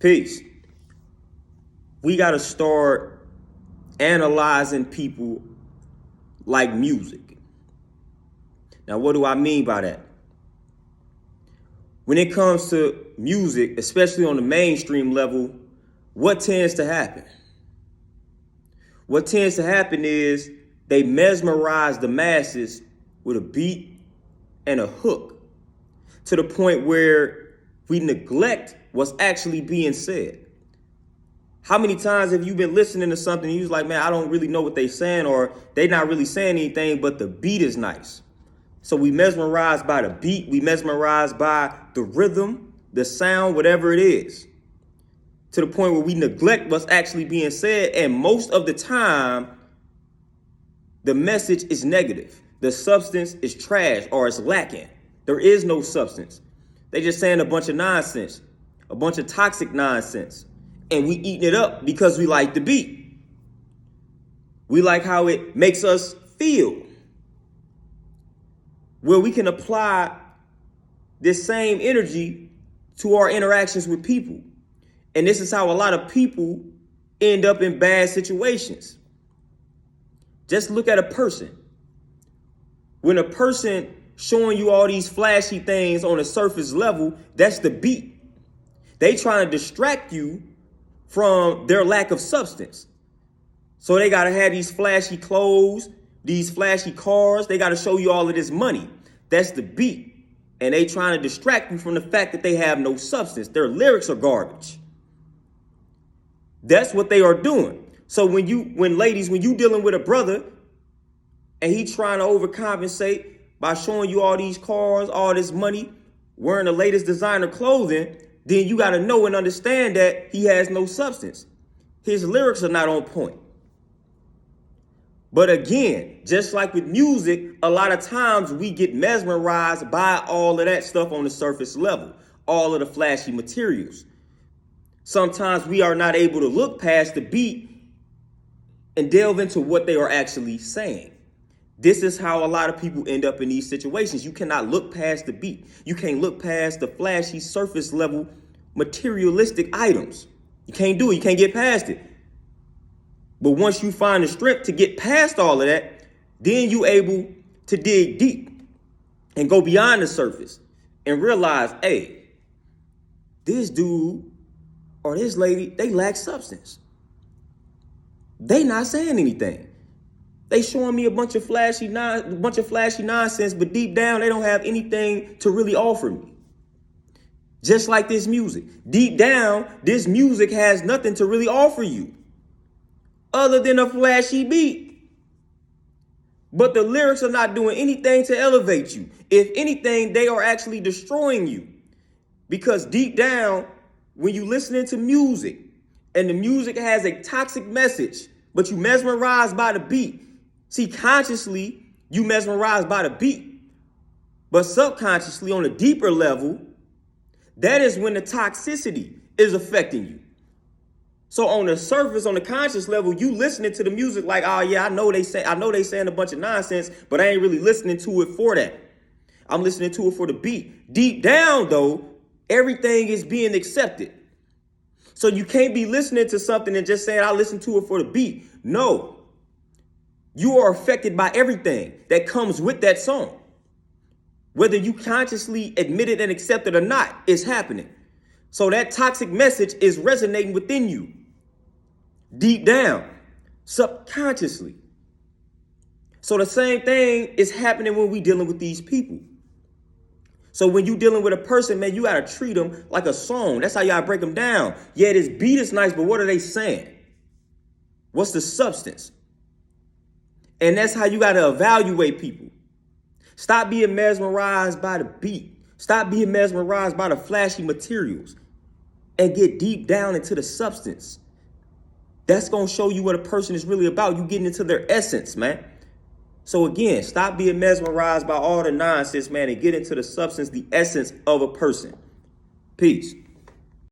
Peace. We got to start analyzing people like music. Now, what do I mean by that? When it comes to music, especially on the mainstream level, what tends to happen? What tends to happen is they mesmerize the masses with a beat and a hook to the point where we neglect what's actually being said. How many times have you been listening to something and you was like, man, I don't really know what they saying, or they not really saying anything, but the beat is nice. So we mesmerized by the beat, we mesmerized by the rhythm, the sound, whatever it is, to the point where we neglect what's actually being said. And most of the time, the message is negative. The substance is trash or it's lacking. There is no substance. They just saying a bunch of nonsense, a bunch of toxic nonsense. And we eating it up because we like the beat. We like how it makes us feel. Where we can apply this same energy to our interactions with people. And this is how a lot of people end up in bad situations. Just look at a person. When a person showing you all these flashy things on a surface level, that's the beat. They trying to distract you from their lack of substance. So they got to have these flashy clothes, these flashy cars. They got to show you all of this money. That's the beat. And they trying to distract you from the fact that they have no substance. Their lyrics are garbage. That's what they are doing. So when you dealing with a brother and he trying to overcompensate by showing you all these cars, all this money, wearing the latest designer clothing, then you got to know and understand that he has no substance. His lyrics are not on point. But again, just like with music, a lot of times we get mesmerized by all of that stuff on the surface level, all of the flashy materials. Sometimes we are not able to look past the beat and delve into what they are actually saying. This is how a lot of people end up in these situations. You cannot look past the beat. You can't look past the flashy surface level materialistic items. You can't do it. You can't get past it. But once you find the strength to get past all of that, then you able to dig deep and go beyond the surface and realize, hey, this dude or this lady, they lack substance. They not saying anything. They showing me a bunch of flashy nonsense, but deep down, they don't have anything to really offer me. Just like this music. Deep down, this music has nothing to really offer you other than a flashy beat. But the lyrics are not doing anything to elevate you. If anything, they are actually destroying you. Because deep down, when you listening to music and the music has a toxic message, but you mesmerized by the beat. See, consciously, you mesmerized by the beat. But subconsciously, on a deeper level, that is when the toxicity is affecting you. So on the surface, on the conscious level, you listening to the music like, oh yeah, I know they saying a bunch of nonsense, but I ain't really listening to it for that. I'm listening to it for the beat. Deep down, though, everything is being accepted. So you can't be listening to something and just saying, I listen to it for the beat. No. You are affected by everything that comes with that song. Whether you consciously admit it and accept it or not, it's happening. So that toxic message is resonating within you. Deep down, subconsciously. So the same thing is happening when we dealing with these people. So when you dealing with a person, man, you got to treat them like a song. That's how you got to break them down. Yeah, this beat is nice, but what are they saying? What's the substance? And that's how you got to evaluate people. Stop being mesmerized by the beat. Stop being mesmerized by the flashy materials and get deep down into the substance. That's going to show you what a person is really about. You getting into their essence, man. So again, stop being mesmerized by all the nonsense, man, and get into the substance, the essence of a person. Peace.